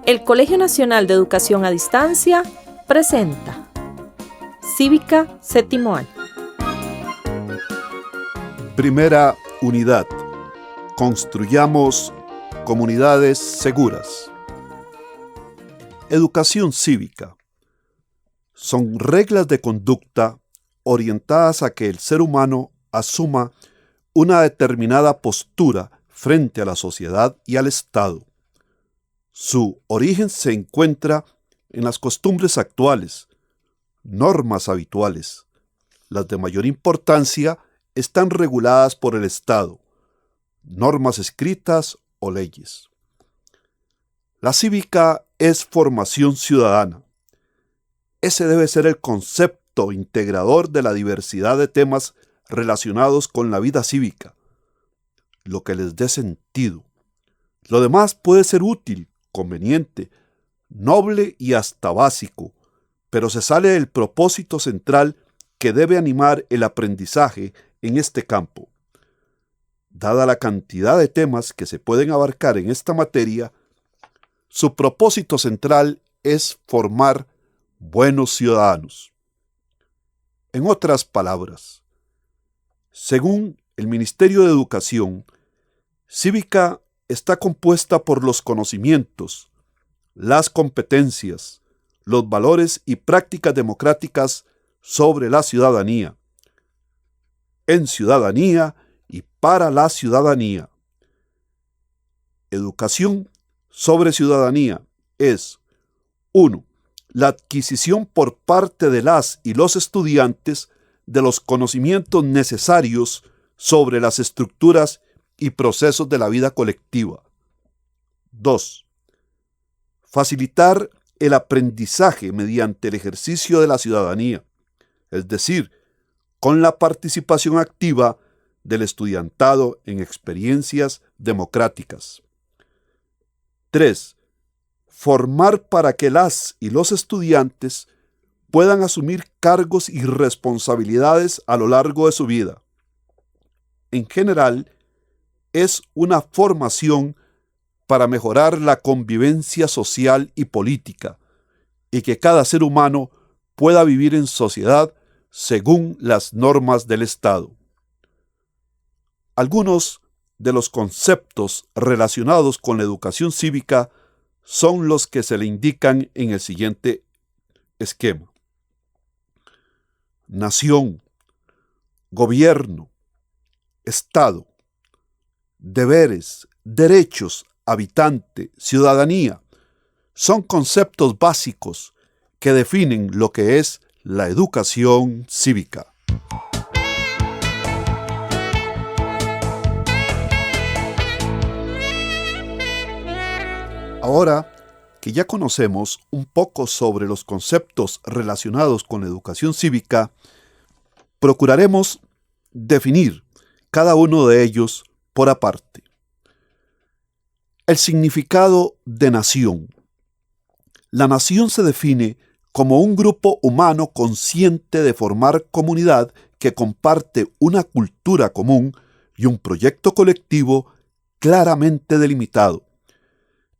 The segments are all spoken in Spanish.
El Colegio Nacional de Educación a Distancia presenta Cívica Séptimo Año. Primera unidad. Construyamos comunidades seguras. Educación cívica. Son reglas de conducta orientadas a que el ser humano asuma una determinada postura frente a la sociedad y al Estado. Su origen se encuentra en las costumbres actuales, normas habituales. Las de mayor importancia están reguladas por el Estado, normas escritas o leyes. La cívica es formación ciudadana. Ese debe ser el concepto integrador de la diversidad de temas relacionados con la vida cívica, lo que les dé sentido. Lo demás puede ser útil, conveniente, noble y hasta básico, pero se sale del propósito central que debe animar el aprendizaje en este campo. Dada la cantidad de temas que se pueden abarcar en esta materia, su propósito central es formar buenos ciudadanos. En otras palabras, según el Ministerio de Educación, cívica está compuesta por los conocimientos, las competencias, los valores y prácticas democráticas sobre la ciudadanía, en ciudadanía y para la ciudadanía. Educación sobre ciudadanía es 1. La adquisición por parte de las y los estudiantes de los conocimientos necesarios sobre las estructuras y procesos de la vida colectiva. 2. Facilitar el aprendizaje mediante el ejercicio de la ciudadanía, es decir, con la participación activa del estudiantado en experiencias democráticas. 3. Formar para que las y los estudiantes puedan asumir cargos y responsabilidades a lo largo de su vida. En general, es una formación para mejorar la convivencia social y política y que cada ser humano pueda vivir en sociedad según las normas del Estado. Algunos de los conceptos relacionados con la educación cívica son los que se le indican en el siguiente esquema. Nación, gobierno, Estado, deberes, derechos, habitante, ciudadanía, son conceptos básicos que definen lo que es la educación cívica. Ahora que ya conocemos un poco sobre los conceptos relacionados con la educación cívica, procuraremos definir cada uno de ellos por aparte. El significado de nación. La nación se define como un grupo humano consciente de formar comunidad que comparte una cultura común y un proyecto colectivo claramente delimitado.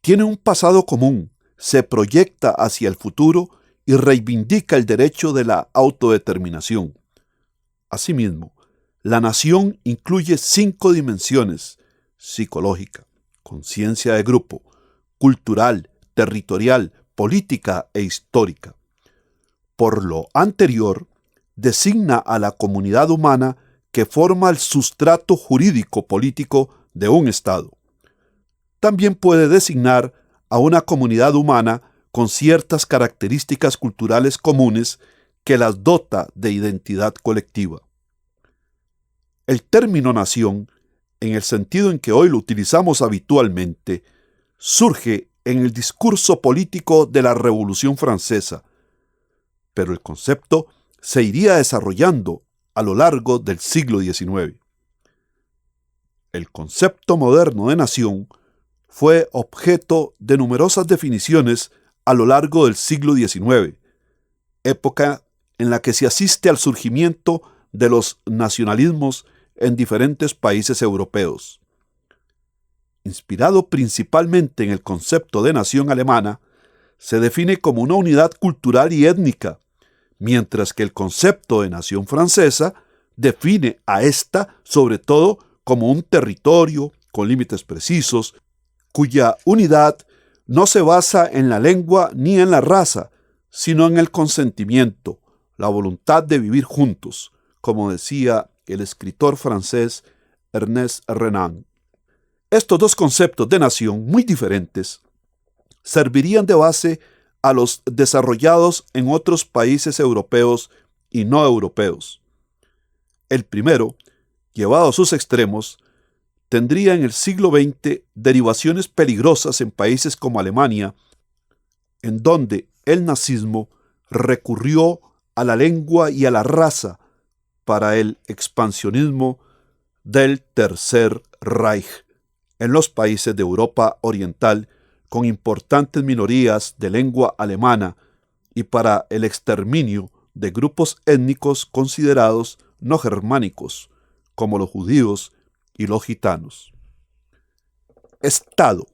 Tiene un pasado común, se proyecta hacia el futuro y reivindica el derecho de la autodeterminación. Asimismo, la nación incluye 5 dimensiones: psicológica, conciencia de grupo, cultural, territorial, política e histórica. Por lo anterior, designa a la comunidad humana que forma el sustrato jurídico-político de un Estado. También puede designar a una comunidad humana con ciertas características culturales comunes que las dota de identidad colectiva. El término nación, en el sentido en que hoy lo utilizamos habitualmente, surge en el discurso político de la Revolución Francesa, pero el concepto se iría desarrollando a lo largo del siglo XIX. El concepto moderno de nación fue objeto de numerosas definiciones a lo largo del siglo XIX, época en la que se asiste al surgimiento de los nacionalismos en diferentes países europeos. inspirado principalmente en el concepto de nación alemana, se define como una unidad cultural y étnica, mientras que el concepto de nación francesa define a esta sobre todo como un territorio con límites precisos, cuya unidad no se basa en la lengua ni en la raza, sino en el consentimiento, la voluntad de vivir juntos, como decía el escritor francés Ernest Renan. Estos dos conceptos de nación muy diferentes servirían de base a los desarrollados en otros países europeos y no europeos. El primero, llevado a sus extremos, tendría en el siglo XX derivaciones peligrosas en países como Alemania, en donde el nazismo recurrió a la lengua y a la raza para el expansionismo del Tercer Reich en los países de Europa Oriental con importantes minorías de lengua alemana y para el exterminio de grupos étnicos considerados no germánicos, como los judíos y los gitanos. Estado.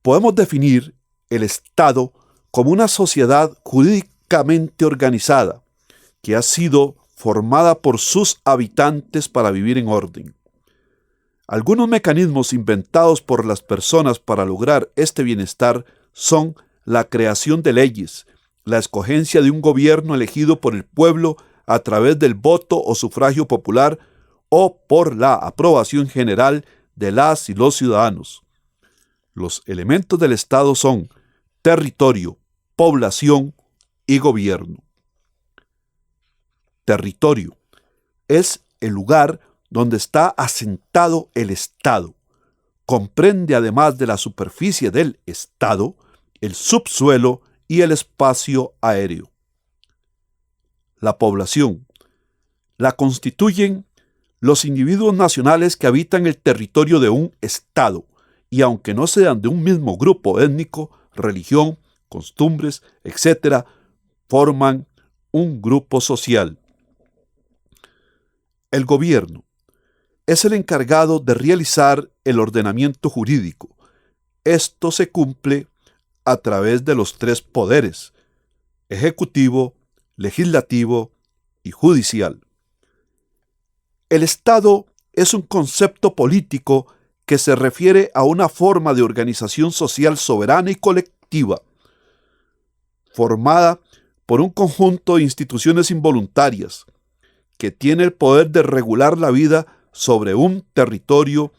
Podemos definir el Estado como una sociedad jurídicamente organizada que ha sido formada por sus habitantes para vivir en orden. Algunos mecanismos inventados por las personas para lograr este bienestar son la creación de leyes, la escogencia de un gobierno elegido por el pueblo a través del voto o sufragio popular o por la aprobación general de las y los ciudadanos. Los elementos del Estado son territorio, población y gobierno. Territorio es el lugar donde está asentado el Estado. Comprende, además de la superficie del Estado, el subsuelo y el espacio aéreo. La población la constituyen los individuos nacionales que habitan el territorio de un Estado, y aunque no sean de un mismo grupo étnico, religión, costumbres, etc., forman un grupo social. El gobierno es el encargado de realizar el ordenamiento jurídico. Esto se cumple a través de los tres poderes: ejecutivo, legislativo y judicial. El Estado es un concepto político que se refiere a una forma de organización social soberana y colectiva, formada por un conjunto de instituciones involuntarias, que tiene el poder de regular la vida sobre un territorio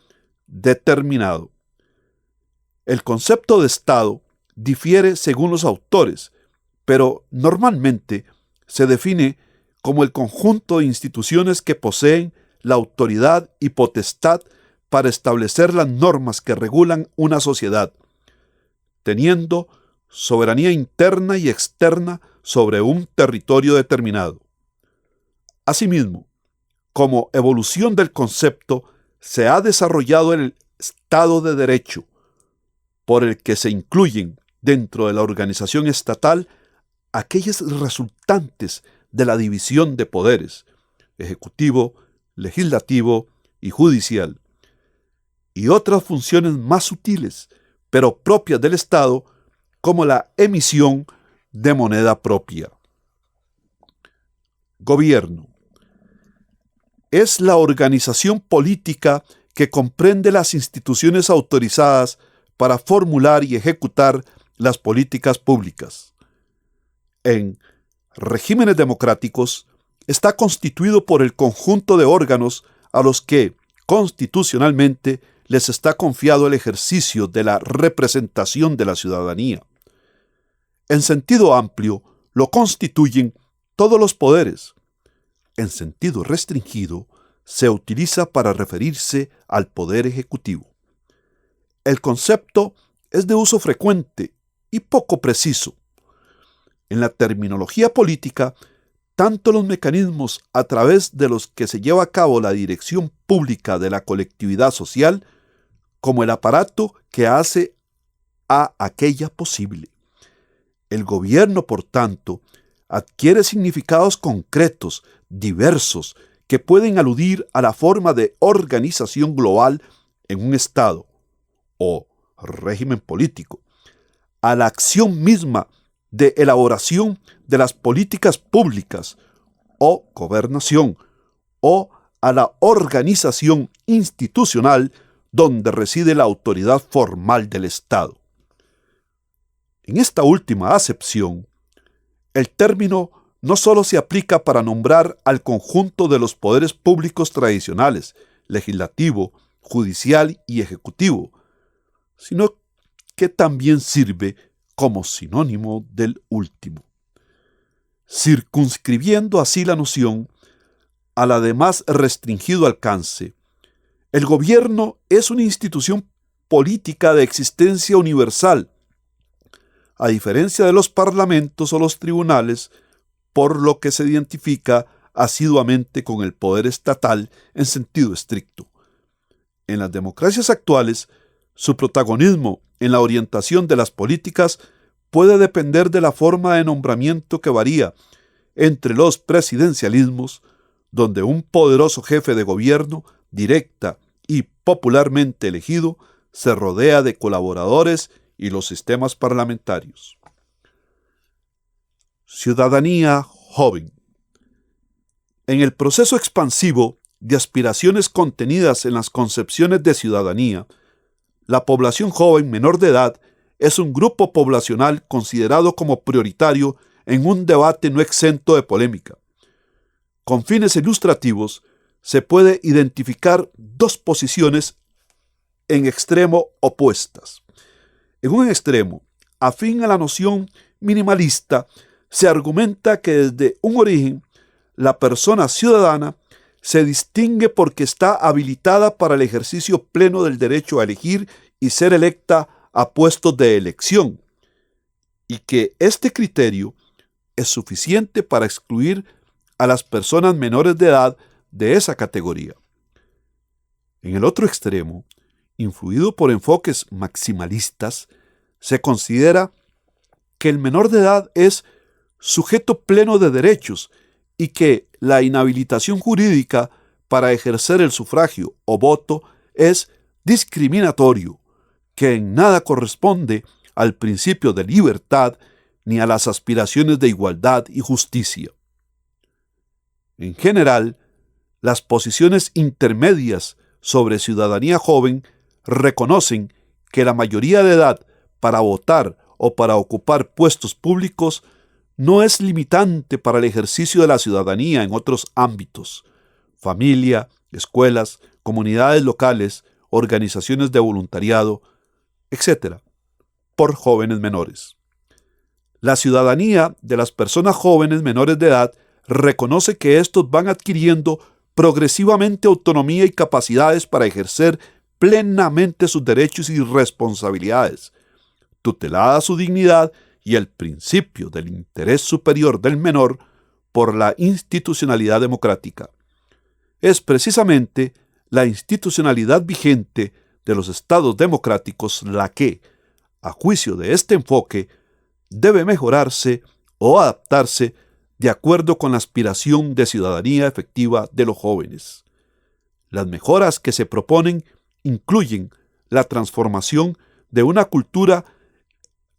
determinado. El concepto de Estado difiere según los autores, pero normalmente se define como el conjunto de instituciones que poseen la autoridad y potestad para establecer las normas que regulan una sociedad, teniendo soberanía interna y externa sobre un territorio determinado. Asimismo, como evolución del concepto, se ha desarrollado el Estado de Derecho, por el que se incluyen dentro de la organización estatal aquellas resultantes de la división de poderes, ejecutivo, legislativo y judicial, y otras funciones más sutiles, pero propias del Estado, como la emisión de moneda propia. Gobierno. Es la organización política que comprende las instituciones autorizadas para formular y ejecutar las políticas públicas. En regímenes democráticos, está constituido por el conjunto de órganos a los que, constitucionalmente, les está confiado el ejercicio de la representación de la ciudadanía. En sentido amplio, lo constituyen todos los poderes. En sentido restringido, se utiliza para referirse al poder ejecutivo. El concepto es de uso frecuente y poco preciso. En la terminología política, tanto los mecanismos a través de los que se lleva a cabo la dirección pública de la colectividad social, como el aparato que hace a aquella posible. El gobierno, por tanto, adquiere significados concretos, diversos, que pueden aludir a la forma de organización global en un Estado, o régimen político, a la acción misma de elaboración de las políticas públicas o gobernación, o a la organización institucional donde reside la autoridad formal del Estado. En esta última acepción, el término no solo se aplica para nombrar al conjunto de los poderes públicos tradicionales, legislativo, judicial y ejecutivo, sino que también sirve como sinónimo del último, circunscribiendo así la noción al además restringido alcance. El gobierno es una institución política de existencia universal, a diferencia de los parlamentos o los tribunales, por lo que se identifica asiduamente con el poder estatal en sentido estricto. En las democracias actuales, su protagonismo en la orientación de las políticas puede depender de la forma de nombramiento que varía entre los presidencialismos, donde un poderoso jefe de gobierno, directa y popularmente elegido, se rodea de colaboradores, y los sistemas parlamentarios. Ciudadanía joven. En el proceso expansivo de aspiraciones contenidas en las concepciones de ciudadanía, la población joven menor de edad es un grupo poblacional considerado como prioritario en un debate no exento de polémica. Con fines ilustrativos, se puede identificar dos posiciones en extremo opuestas. En un extremo, afín a la noción minimalista, se argumenta que desde un origen, la persona ciudadana se distingue porque está habilitada para el ejercicio pleno del derecho a elegir y ser electa a puestos de elección, y que este criterio es suficiente para excluir a las personas menores de edad de esa categoría. En el otro extremo, influido por enfoques maximalistas, se considera que el menor de edad es sujeto pleno de derechos y que la inhabilitación jurídica para ejercer el sufragio o voto es discriminatorio, que en nada corresponde al principio de libertad ni a las aspiraciones de igualdad y justicia. En general, las posiciones intermedias sobre ciudadanía joven reconocen que la mayoría de edad para votar o para ocupar puestos públicos no es limitante para el ejercicio de la ciudadanía en otros ámbitos: familia, escuelas, comunidades locales, organizaciones de voluntariado, etc., por jóvenes menores. La ciudadanía de las personas jóvenes menores de edad reconoce que estos van adquiriendo progresivamente autonomía y capacidades para ejercer plenamente sus derechos y responsabilidades, tutelada su dignidad y el principio del interés superior del menor por la institucionalidad democrática. Es precisamente la institucionalidad vigente de los estados democráticos la que, a juicio de este enfoque, debe mejorarse o adaptarse de acuerdo con la aspiración de ciudadanía efectiva de los jóvenes. Las mejoras que se proponen incluyen la transformación de una cultura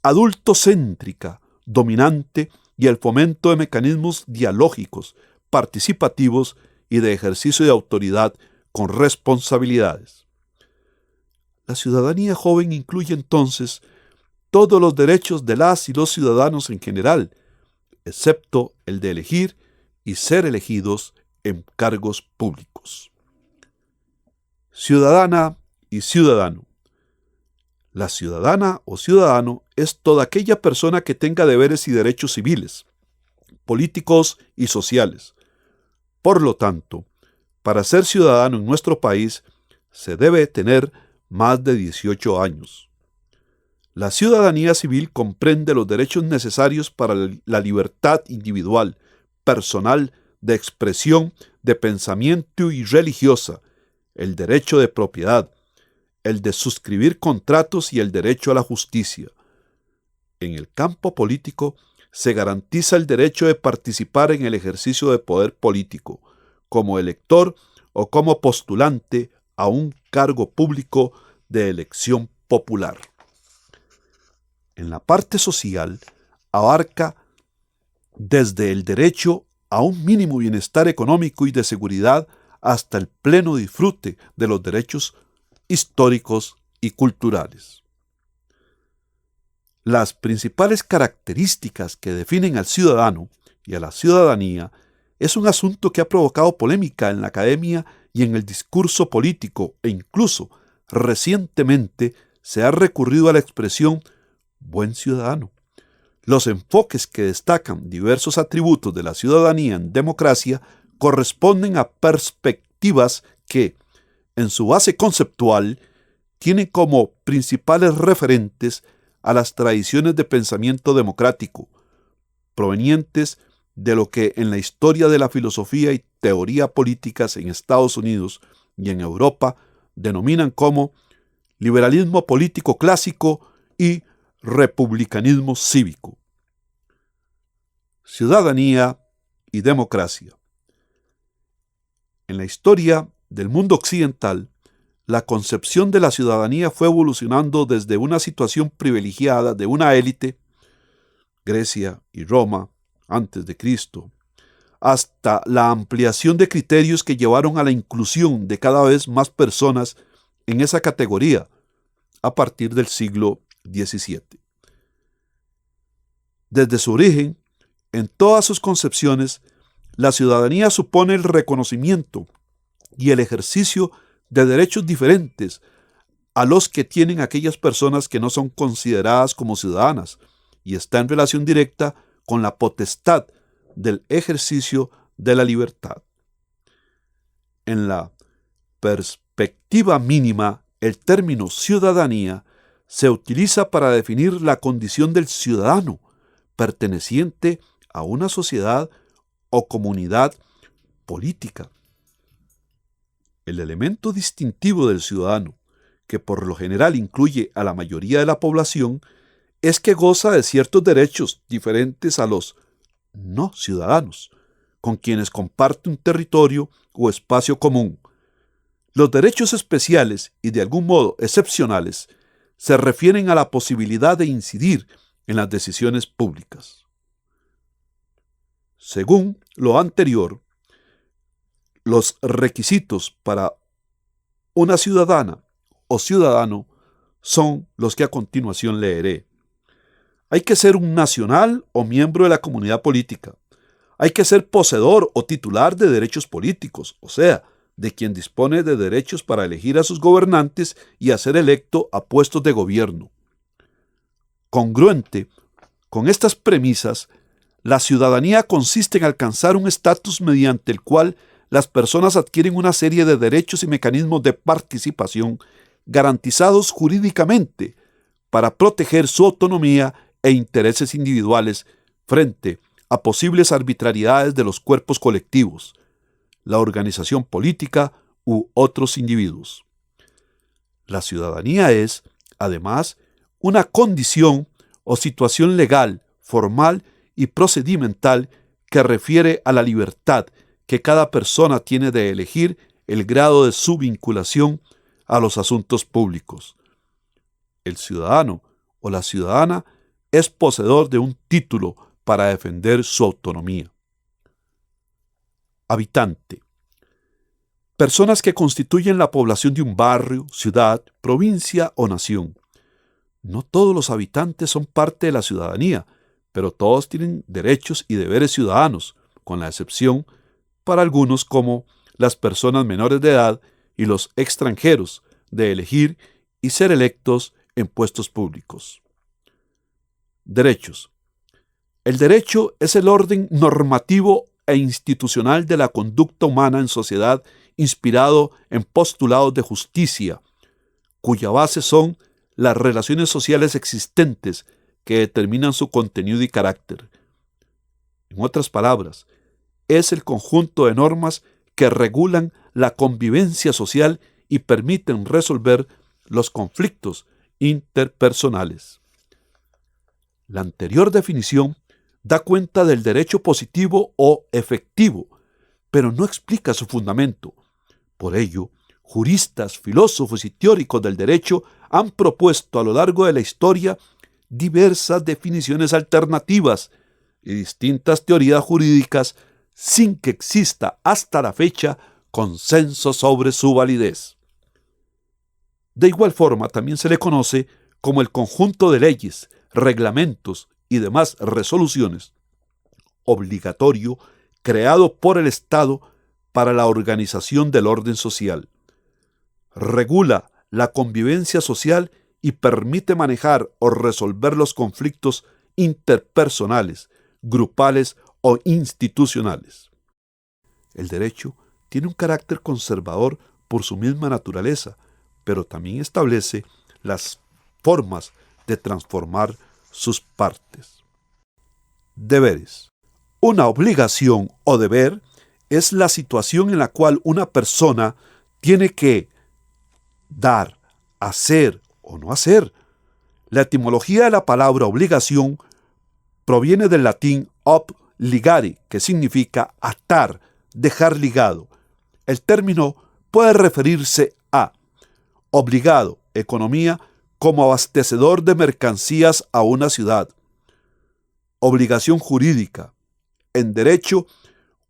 adultocéntrica, dominante, y el fomento de mecanismos dialógicos, participativos y de ejercicio de autoridad con responsabilidades. La ciudadanía joven incluye entonces todos los derechos de las y los ciudadanos en general, excepto el de elegir y ser elegidos en cargos públicos. Ciudadana y ciudadano. La ciudadana o ciudadano es toda aquella persona que tenga deberes y derechos civiles, políticos y sociales. Por lo tanto, para ser ciudadano en nuestro país se debe tener más de 18 años. La ciudadanía civil comprende los derechos necesarios para la libertad individual, personal, de expresión, de pensamiento y religiosa, el derecho de propiedad, el de suscribir contratos y el derecho a la justicia. En el campo político se garantiza el derecho de participar en el ejercicio de poder político, como elector o como postulante a un cargo público de elección popular. En la parte social, abarca desde el derecho a un mínimo bienestar económico y de seguridad hasta el pleno disfrute de los derechos históricos y culturales. Las principales características que definen al ciudadano y a la ciudadanía es un asunto que ha provocado polémica en la academia y en el discurso político, e incluso recientemente se ha recurrido a la expresión buen ciudadano. Los enfoques que destacan diversos atributos de la ciudadanía en democracia corresponden a perspectivas que, en su base conceptual, tienen como principales referentes a las tradiciones de pensamiento democrático, provenientes de lo que en la historia de la filosofía y teoría políticas en Estados Unidos y en Europa denominan como liberalismo político clásico y republicanismo cívico. Ciudadanía y democracia. En la historia del mundo occidental, la concepción de la ciudadanía fue evolucionando desde una situación privilegiada de una élite, Grecia y Roma, antes de Cristo, hasta la ampliación de criterios que llevaron a la inclusión de cada vez más personas en esa categoría a partir del siglo XVII. Desde su origen, en todas sus concepciones, la ciudadanía supone el reconocimiento y el ejercicio de derechos diferentes a los que tienen aquellas personas que no son consideradas como ciudadanas, y está en relación directa con la potestad del ejercicio de la libertad. En la perspectiva mínima, el término ciudadanía se utiliza para definir la condición del ciudadano perteneciente a una sociedad o comunidad política. El elemento distintivo del ciudadano, que por lo general incluye a la mayoría de la población, es que goza de ciertos derechos diferentes a los no ciudadanos, con quienes comparte un territorio o espacio común. Los derechos especiales y de algún modo excepcionales se refieren a la posibilidad de incidir en las decisiones públicas. Según lo anterior, los requisitos para una ciudadana o ciudadano son los que a continuación leeré. Hay que ser un nacional o miembro de la comunidad política. Hay que ser poseedor o titular de derechos políticos, o sea, de quien dispone de derechos para elegir a sus gobernantes y a ser electo a puestos de gobierno. Congruente con estas premisas, la ciudadanía consiste en alcanzar un estatus mediante el cual las personas adquieren una serie de derechos y mecanismos de participación garantizados jurídicamente para proteger su autonomía e intereses individuales frente a posibles arbitrariedades de los cuerpos colectivos, la organización política u otros individuos. La ciudadanía es, además, una condición o situación legal, formal y procedimental que refiere a la libertad que cada persona tiene de elegir el grado de su vinculación a los asuntos públicos. El ciudadano o la ciudadana es poseedor de un título para defender su autonomía. Habitante. Personas que constituyen la población de un barrio, ciudad, provincia o nación. No todos los habitantes son parte de la ciudadanía, pero todos tienen derechos y deberes ciudadanos, con la excepción para algunos como las personas menores de edad y los extranjeros, de elegir y ser electos en puestos públicos. Derechos. El derecho es el orden normativo e institucional de la conducta humana en sociedad inspirado en postulados de justicia, cuya base son las relaciones sociales existentes que determinan su contenido y carácter. En otras palabras, es el conjunto de normas que regulan la convivencia social y permiten resolver los conflictos interpersonales. La anterior definición da cuenta del derecho positivo o efectivo, pero no explica su fundamento. Por ello, juristas, filósofos y teóricos del derecho han propuesto a lo largo de la historia diversas definiciones alternativas y distintas teorías jurídicas sin que exista hasta la fecha consenso sobre su validez. De igual forma, también se le conoce como el conjunto de leyes, reglamentos y demás resoluciones obligatorio creado por el Estado para la organización del orden social. Regula la convivencia social y permite manejar o resolver los conflictos interpersonales, grupales o institucionales. El derecho tiene un carácter conservador por su misma naturaleza, pero también establece las formas de transformar sus partes. Deberes. Una obligación o deber es la situación en la cual una persona tiene que dar, hacer o no hacer. La etimología de la palabra obligación proviene del latín obligare, que significa atar, dejar ligado. El término puede referirse a obligado, economía, como abastecedor de mercancías a una ciudad. Obligación jurídica. En derecho,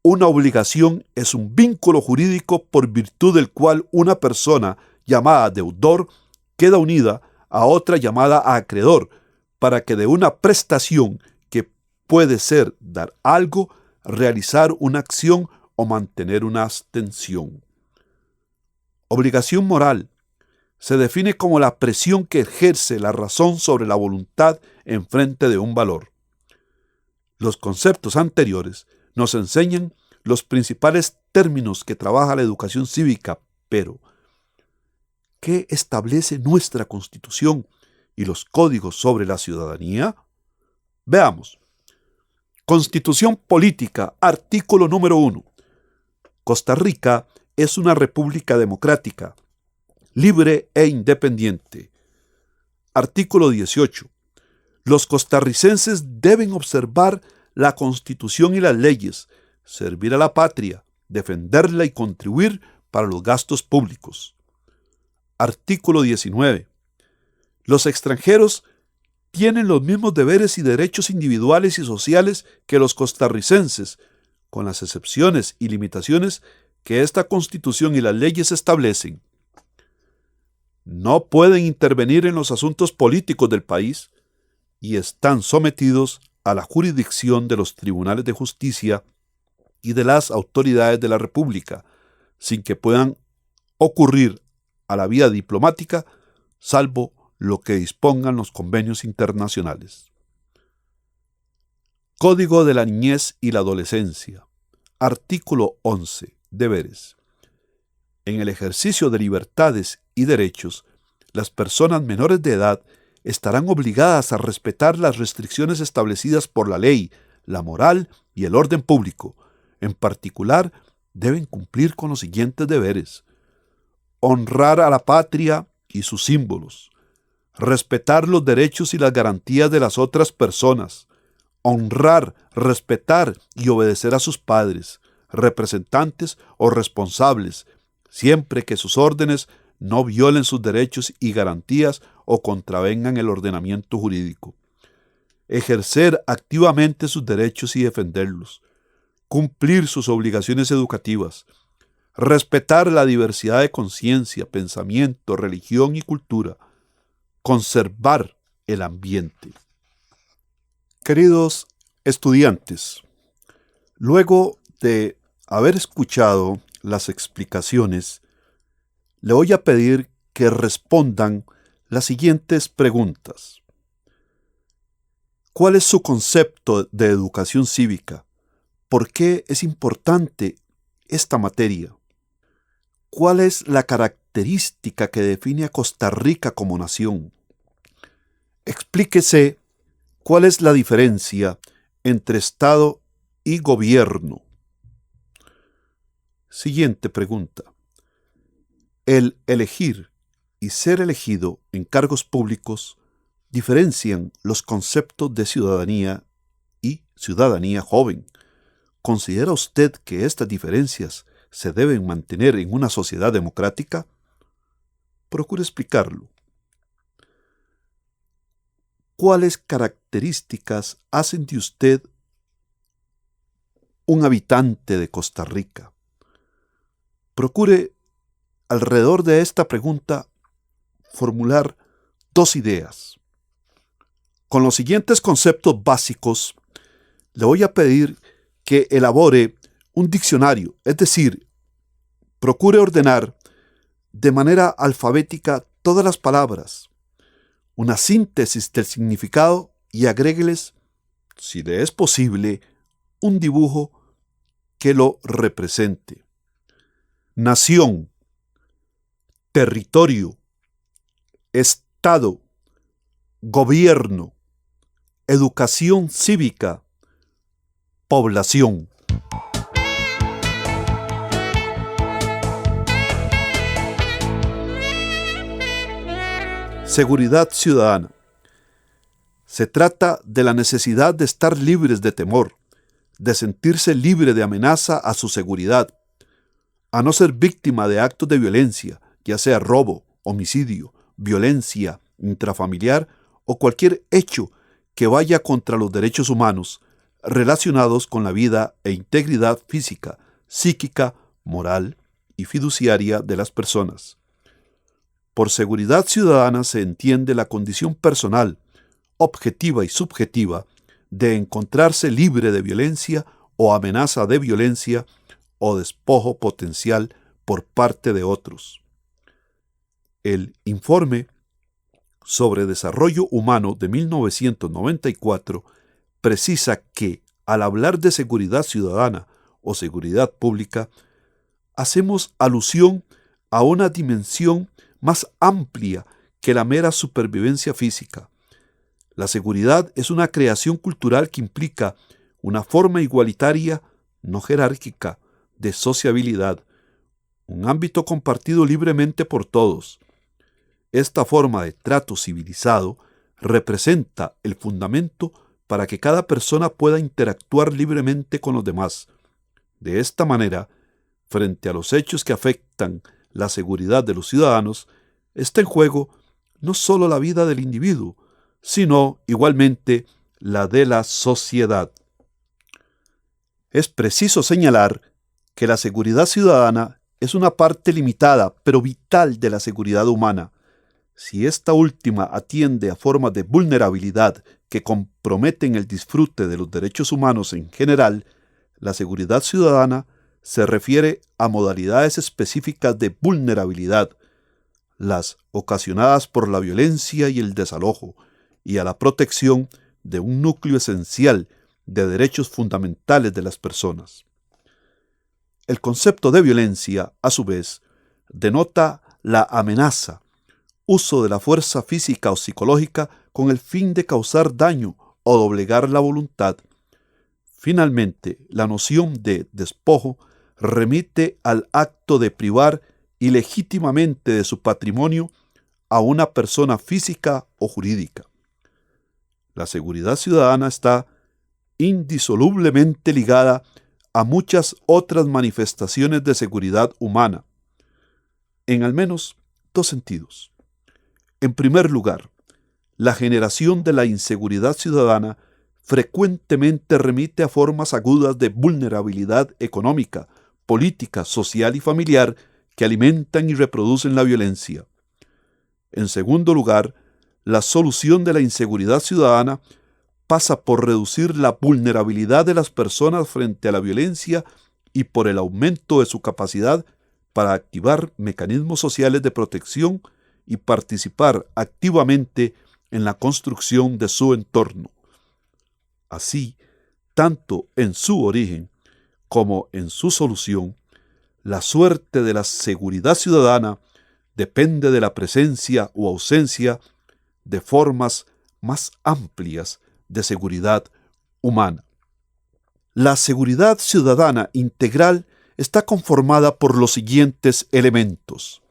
una obligación es un vínculo jurídico por virtud del cual una persona llamada deudor queda unida a otra llamada acreedor para que de una prestación que puede ser dar algo, realizar una acción o mantener una abstención. Obligación moral. Se define como la presión que ejerce la razón sobre la voluntad en frente de un valor. Los conceptos anteriores nos enseñan los principales términos que trabaja la educación cívica, pero ¿qué establece nuestra Constitución y los códigos sobre la ciudadanía? Veamos. Constitución Política, artículo número 1. Costa Rica es una república democrática, libre e independiente. Artículo 18. Los costarricenses deben observar la Constitución y las leyes, servir a la patria, defenderla y contribuir para los gastos públicos. Artículo 19. Los extranjeros tienen los mismos deberes y derechos individuales y sociales que los costarricenses, con las excepciones y limitaciones que esta Constitución y las leyes establecen. No pueden intervenir en los asuntos políticos del país y están sometidos a la jurisdicción de los tribunales de justicia y de las autoridades de la República, sin que puedan ocurrir a la vía diplomática, salvo lo que dispongan los convenios internacionales. Código de la Niñez y la Adolescencia. Artículo 11. Deberes. En el ejercicio de libertades y derechos, las personas menores de edad estarán obligadas a respetar las restricciones establecidas por la ley, la moral y el orden público. En particular, deben cumplir con los siguientes deberes: honrar a la patria y sus símbolos, respetar los derechos y las garantías de las otras personas, honrar, respetar y obedecer a sus padres, representantes o responsables, siempre que sus órdenes no violen sus derechos y garantías o contravengan el ordenamiento jurídico. Ejercer activamente sus derechos y defenderlos. Cumplir sus obligaciones educativas. Respetar la diversidad de conciencia, pensamiento, religión y cultura. Conservar el ambiente. Queridos estudiantes, luego de haber escuchado las explicaciones, le voy a pedir que respondan las siguientes preguntas. ¿Cuál es su concepto de educación cívica? ¿Por qué es importante esta materia? ¿Cuál es la característica que define a Costa Rica como nación? Explíquese cuál es la diferencia entre Estado y gobierno. Siguiente pregunta. El elegir y ser elegido en cargos públicos diferencian los conceptos de ciudadanía y ciudadanía joven. ¿Considera usted que estas diferencias se deben mantener en una sociedad democrática? Procure explicarlo. ¿cuáles características hacen de usted un habitante de Costa Rica? Procure, alrededor de esta pregunta, formular 2 ideas. Con los siguientes conceptos básicos, le voy a pedir que elabore un diccionario, es decir, procure ordenar de manera alfabética todas las palabras, una síntesis del significado y agrégueles, si le es posible, un dibujo que lo represente. Nación, territorio, Estado, gobierno, educación cívica, población. Seguridad ciudadana. Se trata de la necesidad de estar libres de temor, de sentirse libre de amenaza a su seguridad, a no ser víctima de actos de violencia, ya sea robo, homicidio, violencia intrafamiliar o cualquier hecho que vaya contra los derechos humanos relacionados con la vida e integridad física, psíquica, moral y fiduciaria de las personas. Por seguridad ciudadana se entiende la condición personal, objetiva y subjetiva, de encontrarse libre de violencia o amenaza de violencia o despojo potencial por parte de otros. El Informe sobre Desarrollo Humano de 1994 precisa que, al hablar de seguridad ciudadana o seguridad pública, hacemos alusión a una dimensión más amplia que la mera supervivencia física. La seguridad es una creación cultural que implica una forma igualitaria, no jerárquica, de sociabilidad, un ámbito compartido libremente por todos. Esta forma de trato civilizado representa el fundamento para que cada persona pueda interactuar libremente con los demás. De esta manera, frente a los hechos que afectan la seguridad de los ciudadanos, está en juego no solo la vida del individuo, sino igualmente la de la sociedad. Es preciso señalar que la seguridad ciudadana es una parte limitada pero vital de la seguridad humana. Si esta última atiende a formas de vulnerabilidad que comprometen el disfrute de los derechos humanos en general, la seguridad ciudadana se refiere a modalidades específicas de vulnerabilidad, las ocasionadas por la violencia y el desalojo, y a la protección de un núcleo esencial de derechos fundamentales de las personas. El concepto de violencia, a su vez, denota la amenaza, uso de la fuerza física o psicológica con el fin de causar daño o doblegar la voluntad. Finalmente, la noción de despojo remite al acto de privar ilegítimamente de su patrimonio a una persona física o jurídica. La seguridad ciudadana está indisolublemente ligada a muchas otras manifestaciones de seguridad humana, en al menos 2 sentidos. En primer lugar, la generación de la inseguridad ciudadana frecuentemente remite a formas agudas de vulnerabilidad económica, política, social y familiar que alimentan y reproducen la violencia. En segundo lugar, la solución de la inseguridad ciudadana pasa por reducir la vulnerabilidad de las personas frente a la violencia y por el aumento de su capacidad para activar mecanismos sociales de protección y participar activamente en la construcción de su entorno. Así, tanto en su origen como en su solución, la suerte de la seguridad ciudadana depende de la presencia o ausencia de formas más amplias de seguridad humana. La seguridad ciudadana integral está conformada por los siguientes elementos.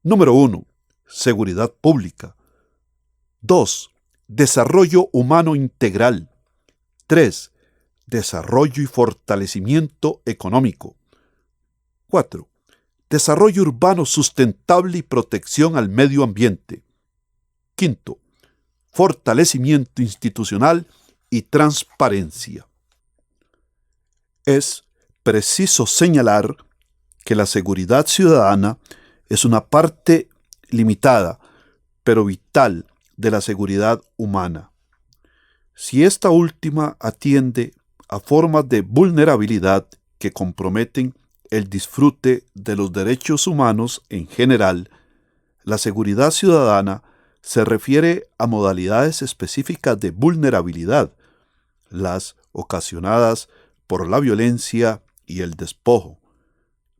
Número 1. Seguridad pública. 2. Desarrollo humano integral. 3. Desarrollo y fortalecimiento económico. 4. Desarrollo urbano sustentable y protección al medio ambiente. 5. fortalecimiento institucional y transparencia. Es preciso señalar que la seguridad ciudadana es una parte limitada, pero vital, de la seguridad humana. Si esta última atiende a formas de vulnerabilidad que comprometen el disfrute de los derechos humanos en general, la seguridad ciudadana se refiere a modalidades específicas de vulnerabilidad, las ocasionadas por la violencia y el despojo,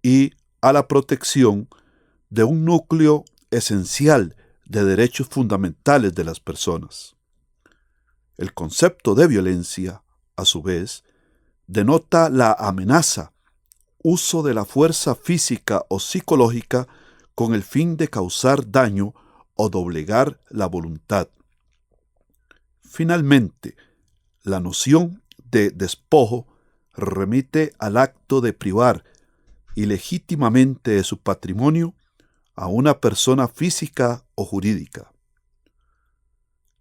y a la protección de un núcleo esencial de derechos fundamentales de las personas. El concepto de violencia, a su vez, denota la amenaza, uso de la fuerza física o psicológica con el fin de causar daño o doblegar la voluntad. Finalmente, la noción de despojo remite al acto de privar ilegítimamente de su patrimonio a una persona física o jurídica.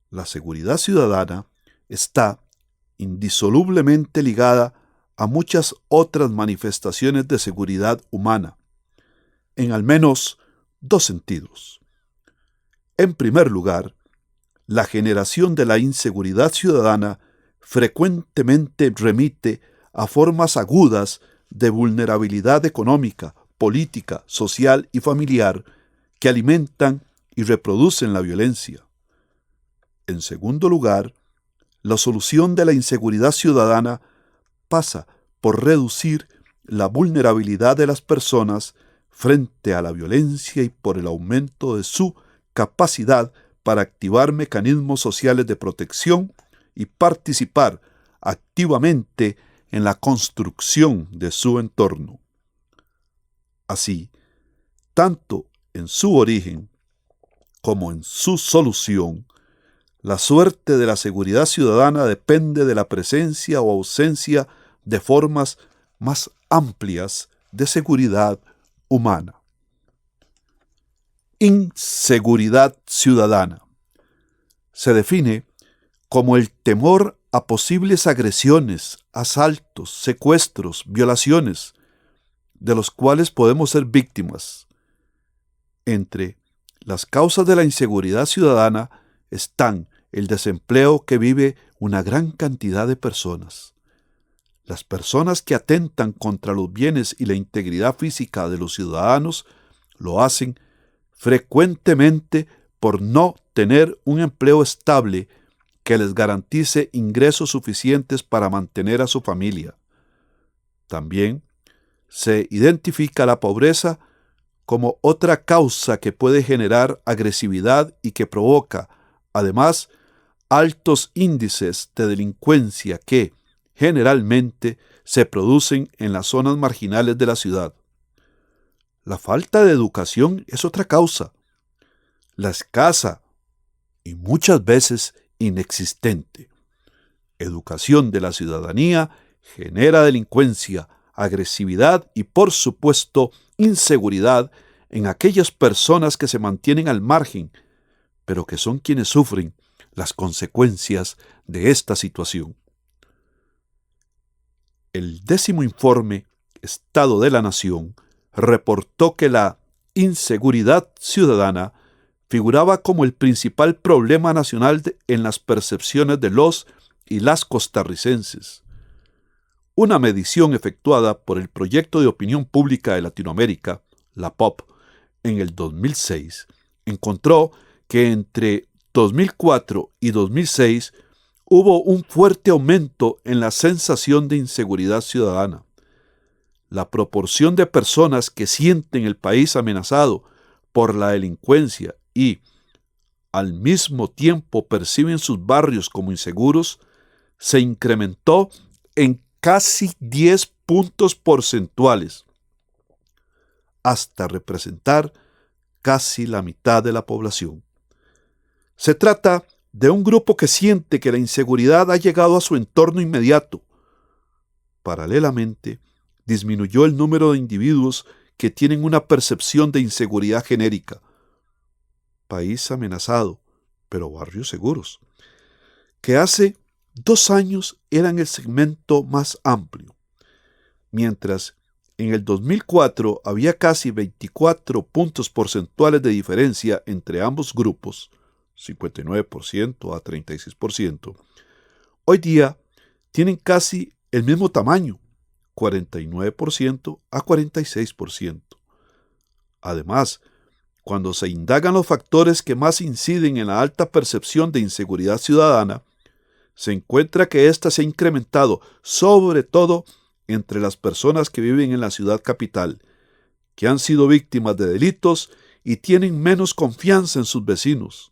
La seguridad ciudadana está indisolublemente ligada a muchas otras manifestaciones de seguridad humana, en al menos dos sentidos. En primer lugar, la generación de la inseguridad ciudadana frecuentemente remite a formas agudas de vulnerabilidad económica, política, social y familiar que alimentan y reproducen la violencia. En segundo lugar, la solución de la inseguridad ciudadana pasa por reducir la vulnerabilidad de las personas frente a la violencia y por el aumento de su capacidad para activar mecanismos sociales de protección y participar activamente en la construcción de su entorno. Así, tanto en su origen como en su solución, la suerte de la seguridad ciudadana depende de la presencia o ausencia de formas más amplias de seguridad humana. Inseguridad ciudadana se define como el temor a posibles agresiones, asaltos, secuestros, violaciones, de los cuales podemos ser víctimas. Entre las causas de la inseguridad ciudadana están el desempleo que vive una gran cantidad de personas. Las personas que atentan contra los bienes y la integridad física de los ciudadanos lo hacen frecuentemente por no tener un empleo estable que les garantice ingresos suficientes para mantener a su familia. También se identifica la pobreza como otra causa que puede generar agresividad y que provoca, además, altos índices de delincuencia que, generalmente, se producen en las zonas marginales de la ciudad. La falta de educación es otra causa. La escasa y muchas veces inexistente educación de la ciudadanía genera delincuencia, agresividad y, por supuesto, inseguridad en aquellas personas que se mantienen al margen, pero que son quienes sufren las consecuencias de esta situación. El 10º informe Estado de la Nación reportó que la inseguridad ciudadana figuraba como el principal problema nacional en las percepciones de los y las costarricenses. Una medición efectuada por el Proyecto de Opinión Pública de Latinoamérica, la POP, en el 2006, encontró que entre 2004 y 2006 hubo un fuerte aumento en la sensación de inseguridad ciudadana. La proporción de personas que sienten el país amenazado por la delincuencia y, al mismo tiempo, perciben sus barrios como inseguros, se incrementó en casi 10 puntos porcentuales, hasta representar casi la mitad de la población. Se trata de un grupo que siente que la inseguridad ha llegado a su entorno inmediato. Paralelamente, disminuyó el número de individuos que tienen una percepción de inseguridad genérica. País amenazado, pero barrios seguros, que hace 2 años eran el segmento más amplio, mientras en el 2004 había casi 24 puntos porcentuales de diferencia entre ambos grupos, 59% a 36%, hoy día tienen casi el mismo tamaño, 49% a 46%. Además, cuando se indagan los factores que más inciden en la alta percepción de inseguridad ciudadana, se encuentra que ésta se ha incrementado sobre todo entre las personas que viven en la ciudad capital, que han sido víctimas de delitos y tienen menos confianza en sus vecinos,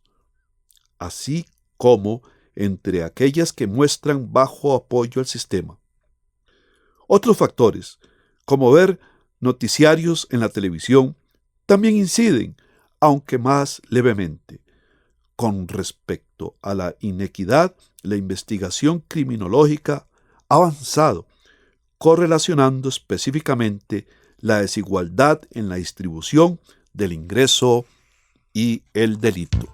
así como entre aquellas que muestran bajo apoyo al sistema. Otros factores, como ver noticiarios en la televisión, también inciden, aunque más levemente. Con respecto a la inequidad, la investigación criminológica ha avanzado, correlacionando específicamente la desigualdad en la distribución del ingreso y el delito.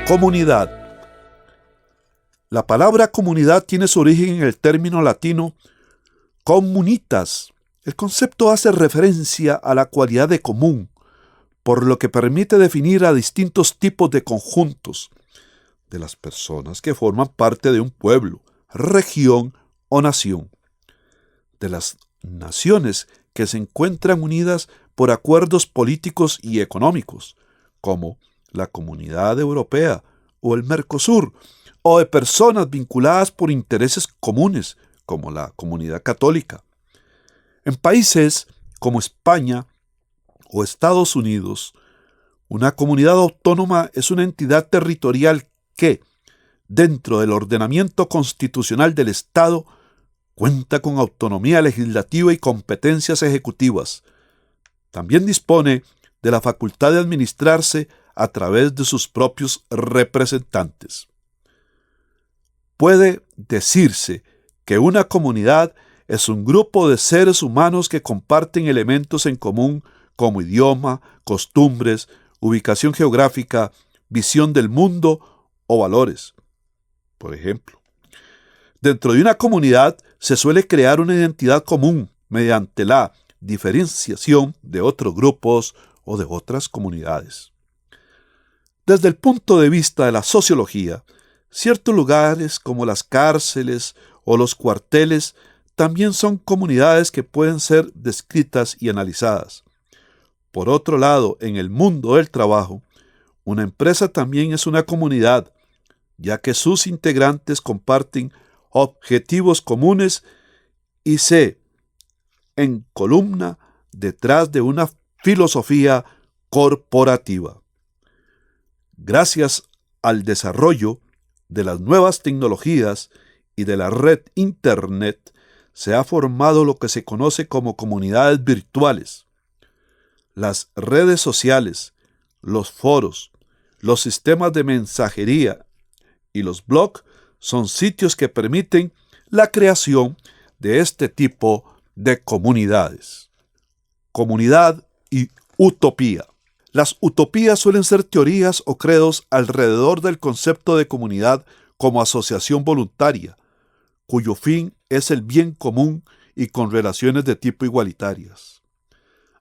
Comunidad. La palabra comunidad tiene su origen en el término latino comunitas. El concepto hace referencia a la cualidad de común, por lo que permite definir a distintos tipos de conjuntos de las personas que forman parte de un pueblo, región o nación. De las naciones que se encuentran unidas por acuerdos políticos y económicos, como la Comunidad Europea o el Mercosur, o de personas vinculadas por intereses comunes, como la Comunidad Católica. En países como España o Estados Unidos, una comunidad autónoma es una entidad territorial que, dentro del ordenamiento constitucional del Estado, cuenta con autonomía legislativa y competencias ejecutivas. También dispone de la facultad de administrarse a través de sus propios representantes. Puede decirse que una comunidad es un grupo de seres humanos que comparten elementos en común como idioma, costumbres, ubicación geográfica, visión del mundo o valores. Por ejemplo, dentro de una comunidad se suele crear una identidad común mediante la diferenciación de otros grupos o de otras comunidades. Desde el punto de vista de la sociología, ciertos lugares como las cárceles o los cuarteles también son comunidades que pueden ser descritas y analizadas. Por otro lado, en el mundo del trabajo, una empresa también es una comunidad, ya que sus integrantes comparten objetivos comunes y se encolumna detrás de una filosofía corporativa. Gracias al desarrollo de las nuevas tecnologías y de la red Internet, se ha formado lo que se conoce como comunidades virtuales. Las redes sociales, los foros, los sistemas de mensajería y los blogs son sitios que permiten la creación de este tipo de comunidades. Comunidad y utopía. Las utopías suelen ser teorías o credos alrededor del concepto de comunidad como asociación voluntaria, cuyo fin es el bien común y con relaciones de tipo igualitarias.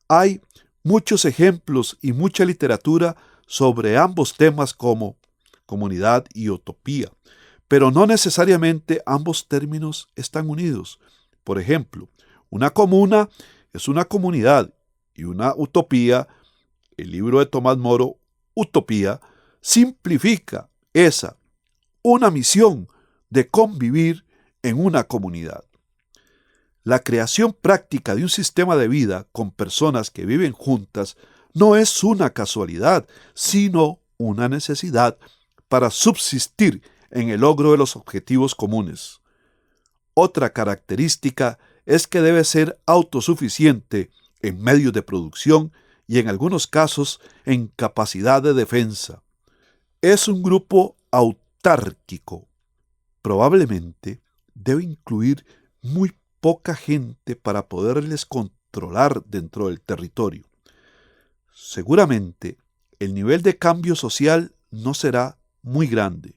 Hay muchos ejemplos y mucha literatura sobre ambos temas como comunidad y utopía, pero no necesariamente ambos términos están unidos. Por ejemplo, una comuna es una comunidad y una utopía, el libro de Tomás Moro, Utopía, simplifica una misión de convivir en una comunidad. La creación práctica de un sistema de vida con personas que viven juntas no es una casualidad, sino una necesidad para subsistir en el logro de los objetivos comunes. Otra característica es que debe ser autosuficiente en medios de producción y en algunos casos en capacidad de defensa. Es un grupo autárquico. Probablemente debe incluir muy poca gente para poderles controlar dentro del territorio. Seguramente el nivel de cambio social no será muy grande.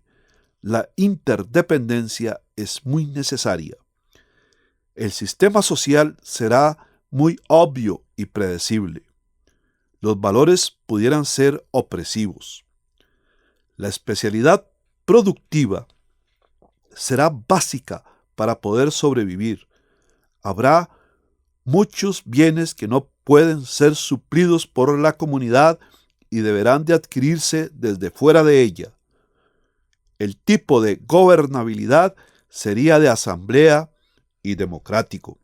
La interdependencia es muy necesaria. El sistema social será muy obvio y predecible. Los valores pudieran ser opresivos. La especialidad productiva será básica para poder sobrevivir. Habrá muchos bienes que no pueden ser suplidos por la comunidad y deberán de adquirirse desde fuera de ella. El tipo de gobernabilidad sería de asamblea y democrático.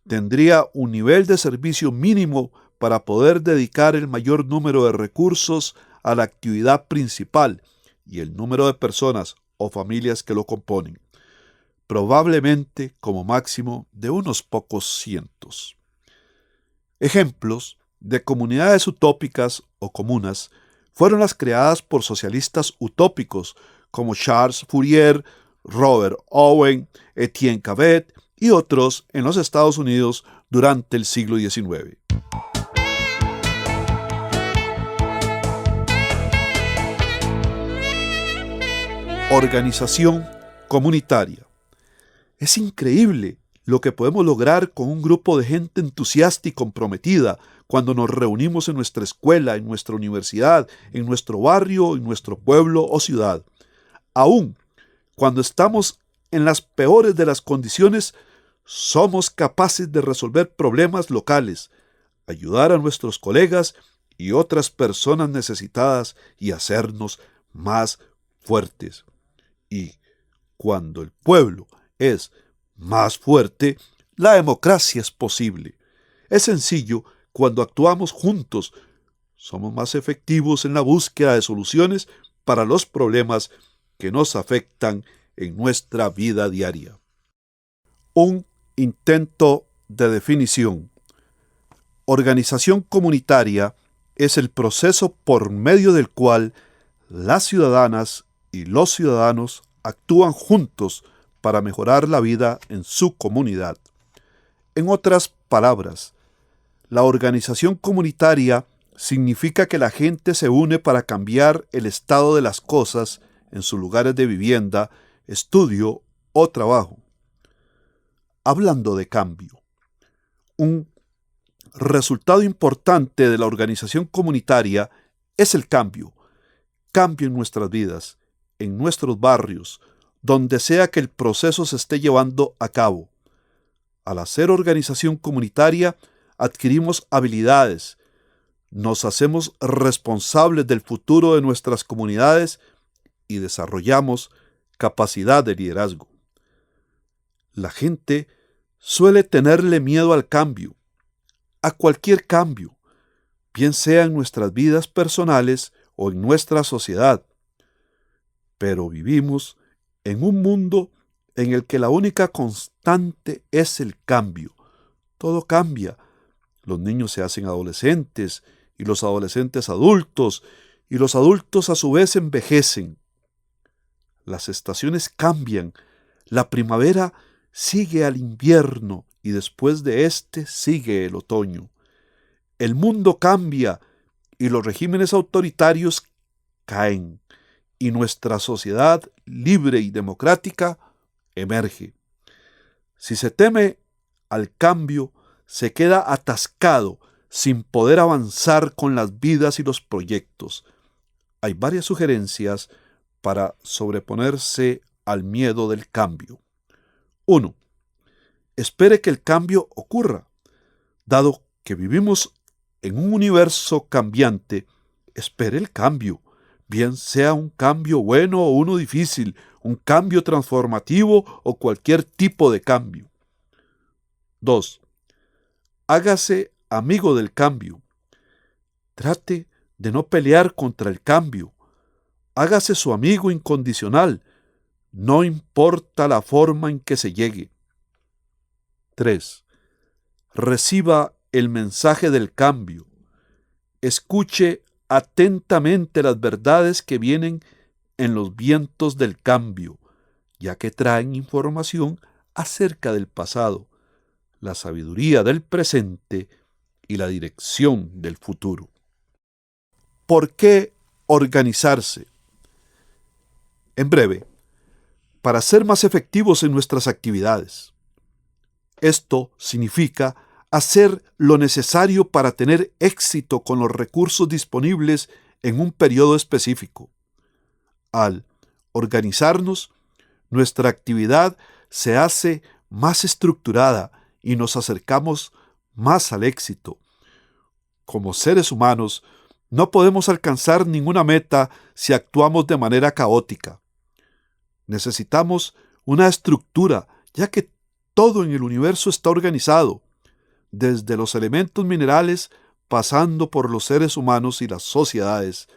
Tendría un nivel de servicio mínimo para poder dedicar el mayor número de recursos a la actividad principal y el número de personas o familias que lo componen, probablemente como máximo de unos pocos cientos. Ejemplos de comunidades utópicas o comunas fueron las creadas por socialistas utópicos como Charles Fourier, Robert Owen, Etienne Cabet y otros en los Estados Unidos durante el siglo XIX. Organización comunitaria. Es increíble lo que podemos lograr con un grupo de gente entusiasta y comprometida cuando nos reunimos en nuestra escuela, en nuestra universidad, en nuestro barrio, en nuestro pueblo o ciudad. Aún cuando estamos en las peores de las condiciones, somos capaces de resolver problemas locales, ayudar a nuestros colegas y otras personas necesitadas y hacernos más fuertes. Y cuando el pueblo es más fuerte, la democracia es posible. Es sencillo cuando actuamos juntos. Somos más efectivos en la búsqueda de soluciones para los problemas que nos afectan en nuestra vida diaria. Un intento de definición. Organización comunitaria es el proceso por medio del cual las ciudadanas y los ciudadanos actúan juntos para mejorar la vida en su comunidad. En otras palabras, la organización comunitaria significa que la gente se une para cambiar el estado de las cosas en sus lugares de vivienda, estudio o trabajo. Hablando de cambio, un resultado importante de la organización comunitaria es el cambio. Cambio en nuestras vidas, en nuestros barrios, donde sea que el proceso se esté llevando a cabo. Al hacer organización comunitaria, adquirimos habilidades, nos hacemos responsables del futuro de nuestras comunidades y desarrollamos capacidad de liderazgo. La gente suele tenerle miedo al cambio, a cualquier cambio, bien sea en nuestras vidas personales o en nuestra sociedad. Pero vivimos en un mundo en el que la única constante es el cambio. Todo cambia. Los niños se hacen adolescentes y los adolescentes adultos y los adultos a su vez envejecen. Las estaciones cambian. La primavera sigue al invierno y después de este sigue el otoño. El mundo cambia y los regímenes autoritarios caen. Y nuestra sociedad libre y democrática emerge. Si se teme al cambio, se queda atascado sin poder avanzar con las vidas y los proyectos. Hay varias sugerencias para sobreponerse al miedo del cambio. 1. Espere que el cambio ocurra. Dado que vivimos en un universo cambiante, espere el cambio. Bien sea un cambio bueno o uno difícil, un cambio transformativo o cualquier tipo de cambio. 2. Hágase amigo del cambio. Trate de no pelear contra el cambio. Hágase su amigo incondicional. No importa la forma en que se llegue. 3. Reciba el mensaje del cambio. Escuche atentamente las verdades que vienen en los vientos del cambio, ya que traen información acerca del pasado. la sabiduría del presente y la dirección del futuro. ¿Por qué organizarse? En breve, para ser más efectivos en nuestras actividades. Esto significa hacer lo necesario para tener éxito con los recursos disponibles en un periodo específico. Al organizarnos, nuestra actividad se hace más estructurada y nos acercamos más al éxito. Como seres humanos, no podemos alcanzar ninguna meta si actuamos de manera caótica. Necesitamos una estructura, ya que todo en el universo está organizado, desde los elementos minerales, pasando por los seres humanos y las sociedades,